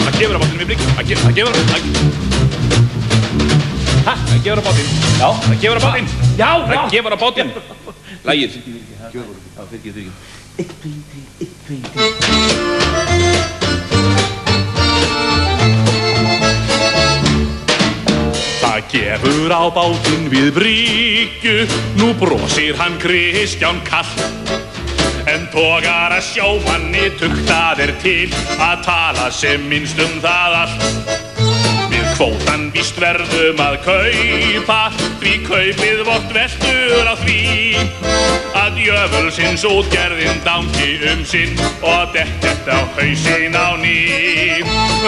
Það gefur á bátinn við blikk. Það gefur á bátinn. Hæ? Það gefur á bátinn. Já. Það gefur á bátinn. Já. Það gefur á bátinn. Lagið. Já, fyrir. 1, 2, 3, 1, 2, 3. Það gefur á bátinn við bryggju, nú brosir hann Kristján kalt. En togara sjómanni tuktað til að tala sem minnst það allt. Við kvótann víst verðum að kaupa, því kaupið vort veltur á því að djöfulsins útgerðin dangi sinn og dekkert á hausinn á ný.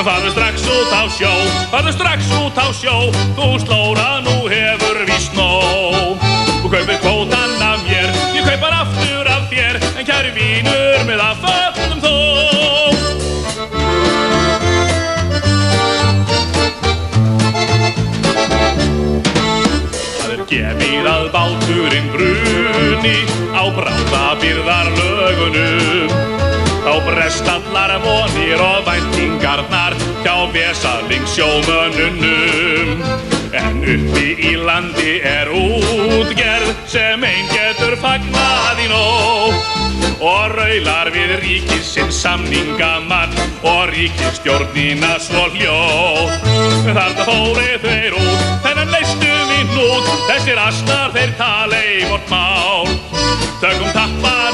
Farðu strax út á sjó, farðu strax út á sjó, þú slóra nú hefur víst nóg. Þú kaupir kvótann af mér, ég kaupar aftur af þér, en kæri vínur með afföllum þó. Það gefið að báturinn bruni á bráðabirgðarlögunum. Þá brest allar vonir og væntingarnar hjá vesalingsjómönnunum. En uppi í landi útgerð sem ein getur fagnað í nóg og raular við ríkisins samningamann og ríkisstjórnina svo hljóð. Þarna fóru þeir út, þennan leystum við hnút, þessir asnar þeir tala í vort mál. Tökum tappar